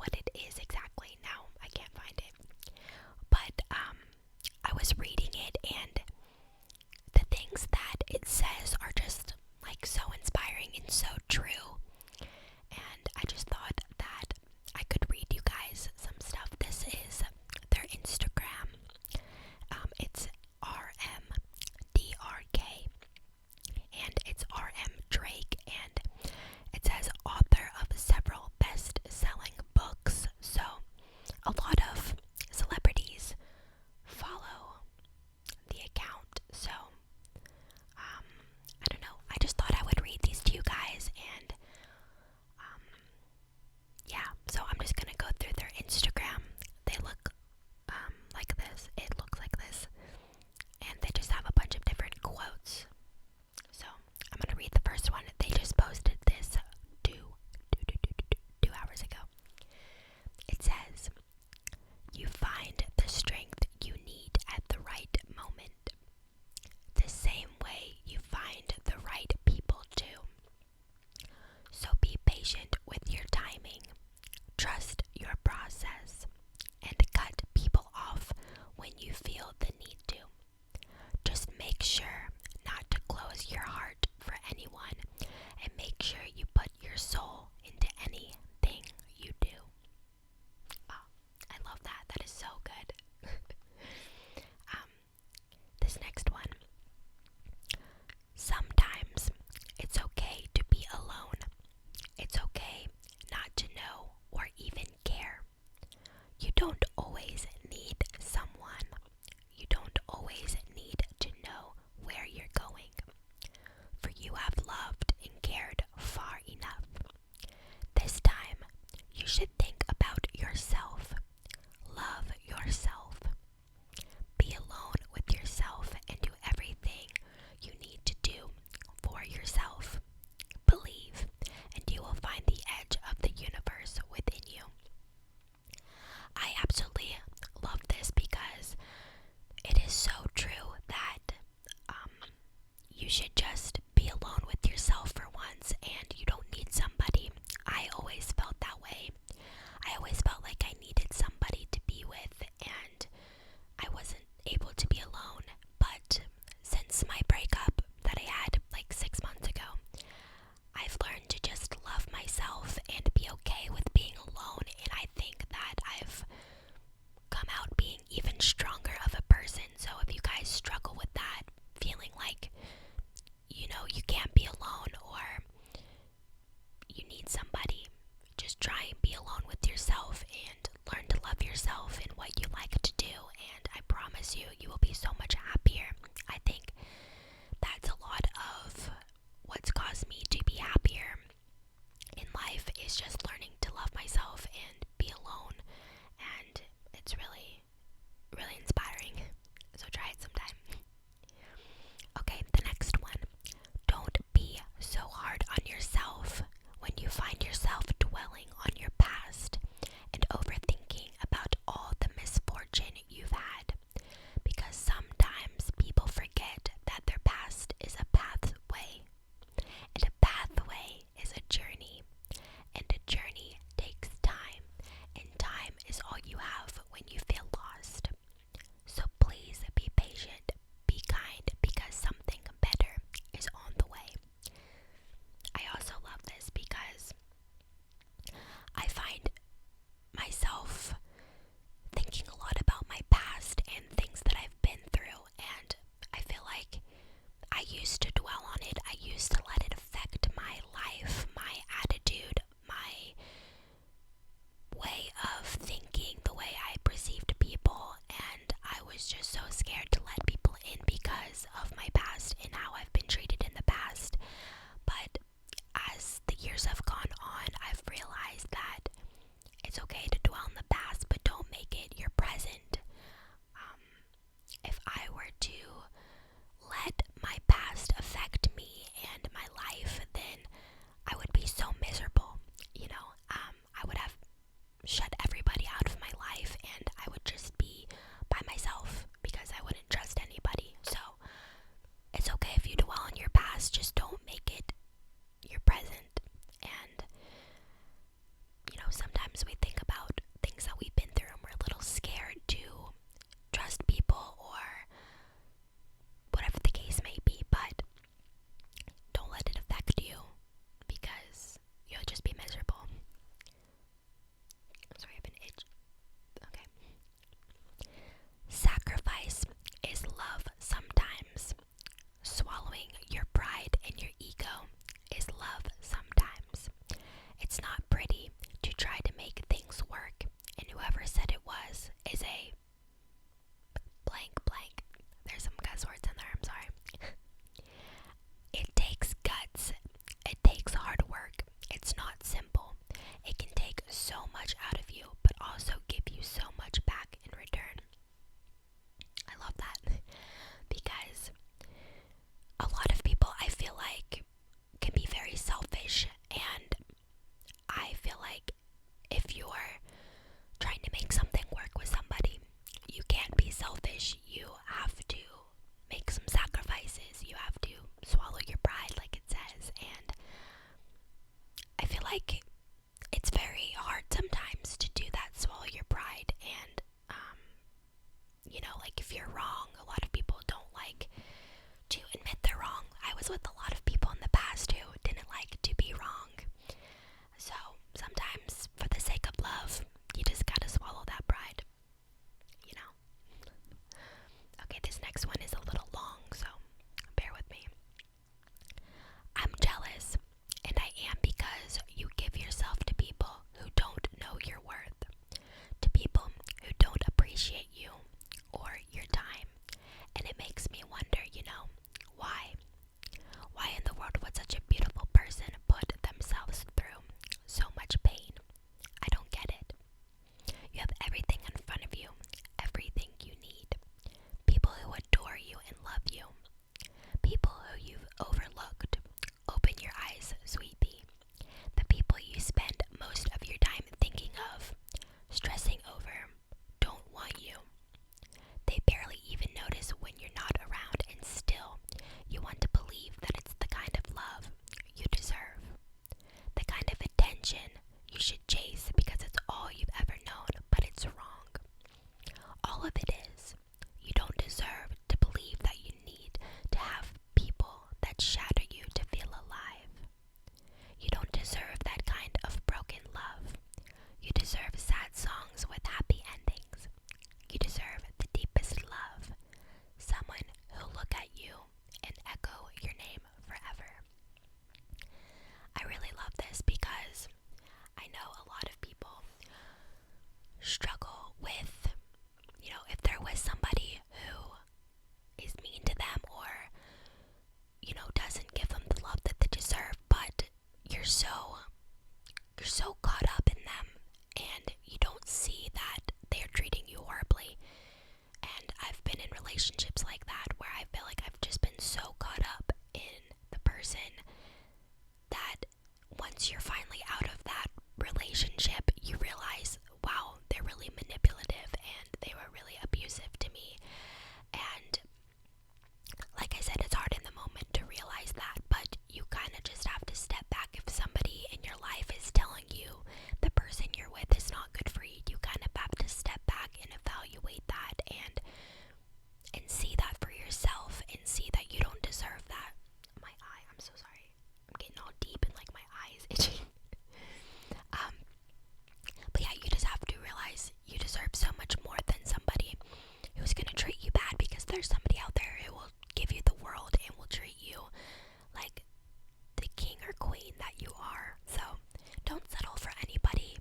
what it is exactly now. I can't find it. But I was reading it, and the things that it says are just like so inspiring and so true. And I just thought that I could read you guys some stuff. This is their Instagram. It's RMDRK, and it's RM Drake, and it says author of several best-selling books. So a lot of celebrities follow the account. So I don't know. I just thought I would read these to you guys, and yeah. So I'm just gonna go through their Instagram. They look like this. It looks like this, and they just have a bunch of different quotes. So I'm gonna read the first one. They just posted this 2 hours ago. It says, "You find the strength you need at the right moment, the same way you find the right people too. So be patient with your timing, trust your process, and cut people off when you feel the need to. Just make sure not to close your heart for anyone, and make sure you put your soul into anything you do." Oh, I love that. That is so good. This next one. "Sometimes it's okay to be alone. It's okay not to know or even care. You don't always need someone. You don't always need to know where you're going, for you have loved and cared far enough. This time, you should think about yourself. Love yourself. Be alone with yourself and do everything you need to do for yourself. Believe, and you will find the edge of the universe within you." I absolutely love this because it is so true that you should just be alone with yourself for once, and you don't need somebody. I always felt that way. I always felt like I needed somebody to be with, and I wasn't able to be alone. But since my breakup that I had like 6 months ago, I've learned to just love myself and be okay with being alone, and I think that I've come out being even stronger of a person. So if you guys struggle with that, feeling like, you can't be alone or you need somebody, just try and be alone with yourself and learn to love yourself and what you like to do, and I promise you, you will be so much happier. I think that's a lot of what's caused me to be happier in life, is just learning to love myself and be alone, and it's really, really inspiring. So try it sometime. Okay, the next one. "Don't be so hard on yourself when you find yourself dwelling on your past and overthinking about all the misfortune you've had, because sometimes people forget that their past is a pathway, and a pathway is a journey, and a journey takes time, and time is all you have when you feel lost. So please be patient, be kind, because something better is on the way." I also love this because I find myself thinking a lot about my past and things that I've been through, and I feel like I used to dwell on it. I used to let it affect my life, my attitude, my way of thinking, the way I perceived people, and I was just so scared to let people in because of my past and how I've been treated in the past. But as the years have gone on, I've realized that it's okay to dwell on the past, but don't make it your present. If I were to let my past affect me and my life, then I would be so miserable. I would have shut everybody out of my life, and I would just be by myself because I wouldn't trust anybody. So it's okay if you dwell on your past, just don't make it your present. And attention you should chase because it's all you've ever known, but it's wrong. All of it is. You don't deserve to believe that you need to have people that shatter you to feel alive. You don't deserve that kind of broken love. You deserve sad songs with happy endings. You deserve the deepest love. Someone who'll look at you and echo your name forever. I really love this because I know a lot of people struggle with, if they're with somebody who is mean to them or, doesn't give them the love that they deserve, but you're so caught up in them and you don't see that they're treating you horribly. And I've been in relationships like that where I feel like I've just been so caught up in the person that once you're finally out of that relationship, you realize, wow, they're really manipulative and they were really abusive to me. And like I said, it's hard in the moment to realize that, but you kind of just have to step back. If somebody in your life is telling you the person you're with is not good for you, you kind of have to step back and evaluate that and see that for yourself and see that you don't deserve that. My eye, I'm so sorry. I'm getting all deep and like my eyes itching. But yeah, you just have to realize you deserve so much more than somebody who's gonna treat you bad, because there's somebody out there who will give you the world and will treat you like the king or queen that you are. So don't settle for anybody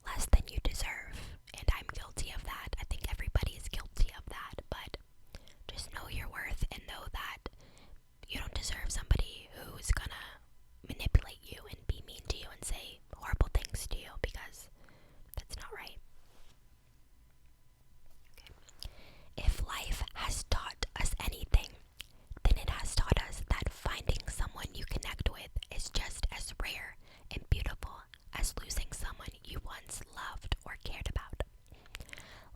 less than you deserve. And I'm guilty of that. I think everybody is guilty of that. But just know your worth and know that you don't deserve somebody who's gonna manipulate you and be mean to you and say horrible things to you, because that's not right. Okay. If life has taught us anything, then it has taught us that finding someone you connect with is just as rare and beautiful as losing someone you once loved or cared about.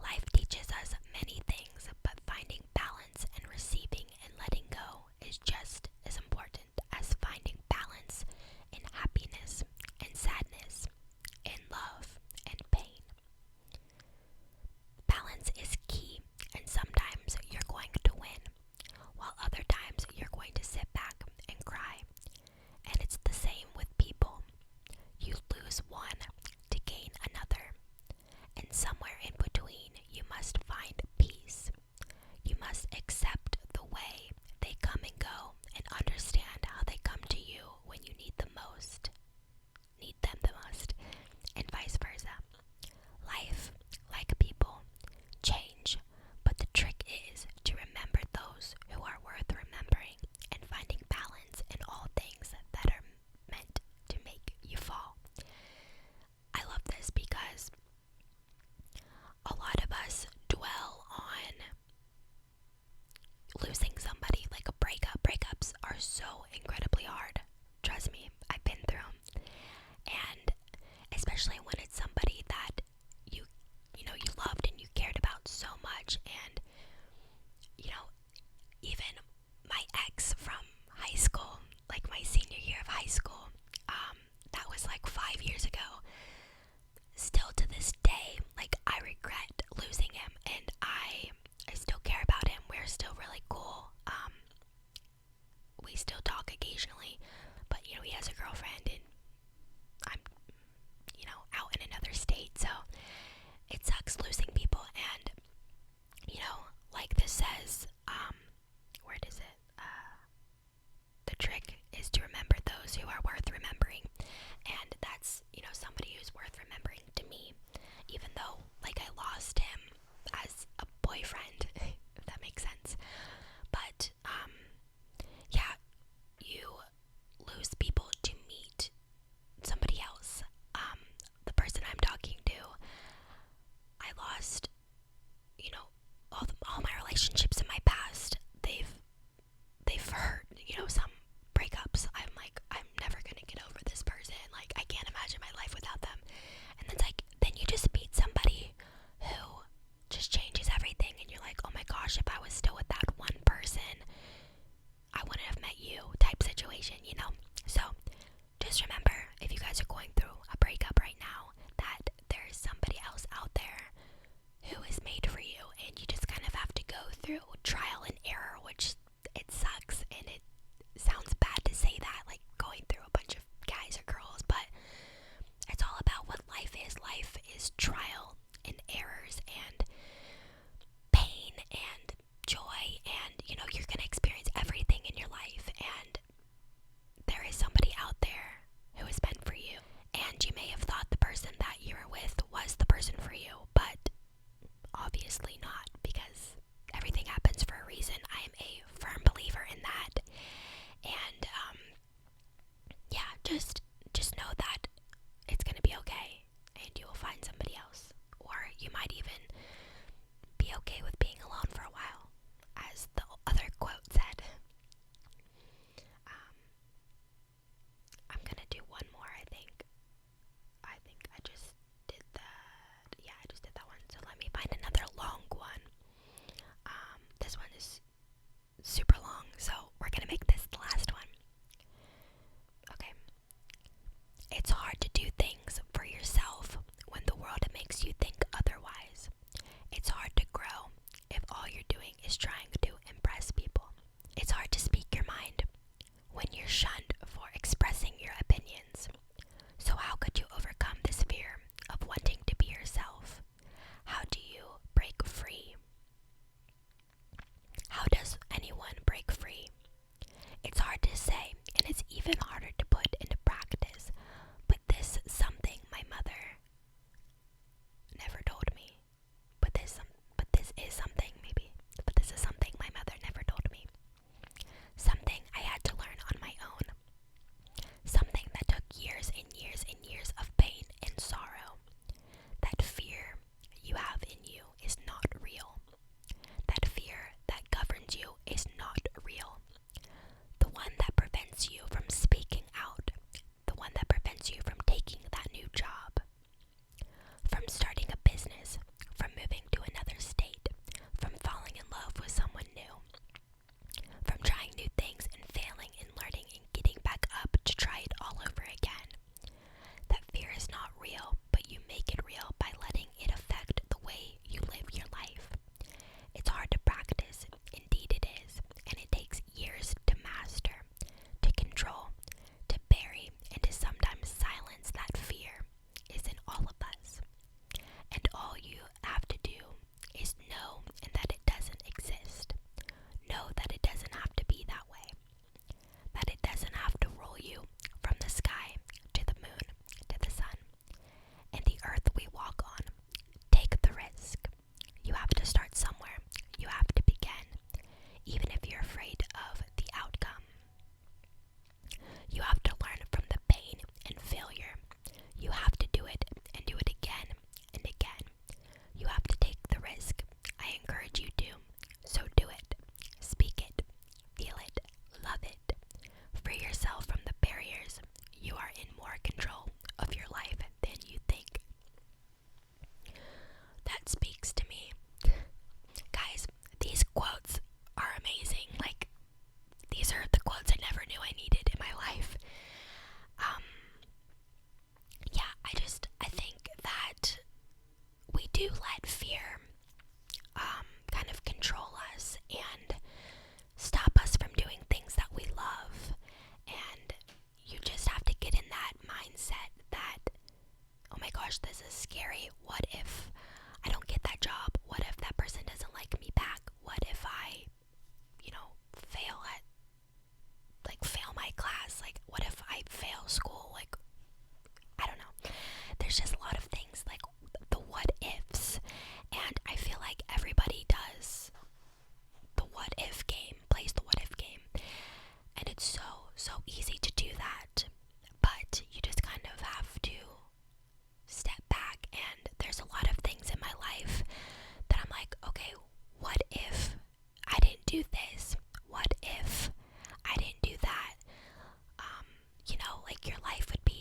Life teaches us many things, but finding balance and receiving and letting go is just as important as finding balance in happiness and sadness, in love and pain. Balance is key, and sometimes you're going to win, while other times you're going to sit back and cry. And it's the same with people. You lose one to gain another, and somewhere in between you must find peace. You must accept the way they come and go and understand how they come to you when you need them the most, and vice versa. Life, like people, change, but the trick is to remember those who are worth remembering and finding balance in all things that are meant to make you fall. I love this because a lot of us dwell on losing somebody, like a breakup. Breakups are so incredibly hard. Trust me, I've been through them. And especially when it's somebody that you loved and you cared about so much. And even my ex from high school, like my senior year of high school, that was like 5 years ago. Still to this day, like, I regret losing him, and I still care about him. We're still really cool. We still talk occasionally, but he has a girlfriend and I'm out in another state, so it sucks losing people. And like this says, where is it? The trick is to remember those who are worth remembering, and that's somebody who's worth remembering to me, even though like I lost him as a boyfriend, if that makes sense. But yeah, you lose people to meet somebody else. The person I'm talking to, I lost all my relationships in my past. They've hurt, some breakups. I'm like, I'm never gonna get over this person. Like, I can't imagine my life without them. And it's like, then you just meet somebody who just changes everything, and you're like, hard to do things for yourself when the world makes you think otherwise. It's hard to grow if all you're doing is trying to impress people. It's hard to speak your mind when you're shunned for expressing your opinions. So how could you overcome this fear of wanting to be yourself? How do you break free? How does anyone break free? It's hard to say, and it's even harder to put into practice, but this is something my mother never told me. This is something my mother never told me. Something I had to learn on my own. Something that took years and years and years of pain and sorrow. That fear you have in you is not real. That fear that governs you is not real. The one that prevents you from speaking out. The one that prevents you from taking that new job. From starting a business. From moving to another state. From falling in love with someone new. From trying new things and failing and learning and getting back up to try it all over again. That fear is not real, but you make it real by letting it affect the way you live your life. It's hard to practice, indeed it is, and it takes years to master, to control, to bury, and to sometimes silence that fear is in all of us. And all you have to do is know and that it doesn't exist. Know that it doesn't have to be that way. That it doesn't have to roll you from the sky to the moon to the sun and the earth we walk on. Take the risk. You have to start somewhere. You have to begin, even if you're afraid of the outcome. You have to learn from the pain and failure. You have to do it and do it again and again. You have to take the risk. I encourage you to. So do it. Speak it. Feel it. Love it. Free yourself from the barriers. You are in more control of your life than you think. That speaks to me. Guys, these quotes are amazing. Like, these are the quotes I never knew I needed in my life. Yeah, I think that we do let fear kind of control us and stop us from doing things that we love. And you just have to get in that mindset that, oh my gosh, this is scary. What if I don't get that job? What if that person doesn't like me back? What if I, fail my class? Like, what if I fail school? Like, I don't know. There's just a lot of things, like the what ifs. And I feel like everybody does the what if game, plays the what if game. And it's so easy to do that. But you just kind of have to step back. And there's a lot of things in my life that I'm like, okay, what if I didn't do this? What if I didn't do that? Like, your life would be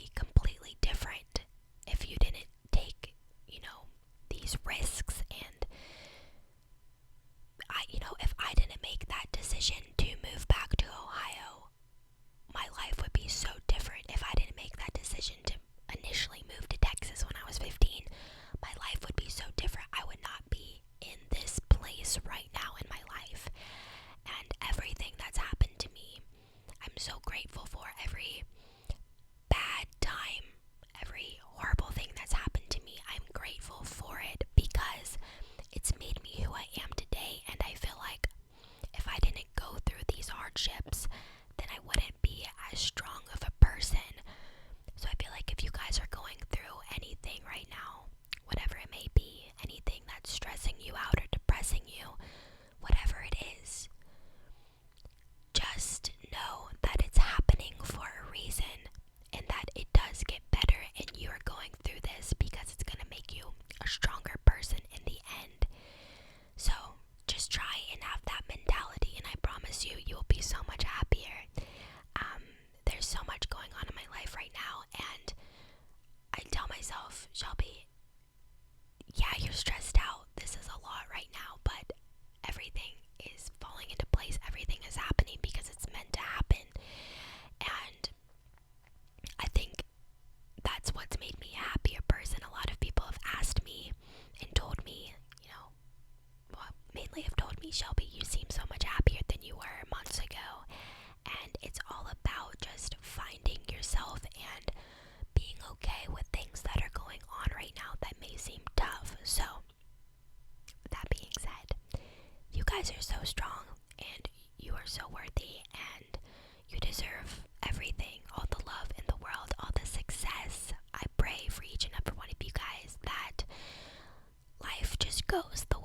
goes the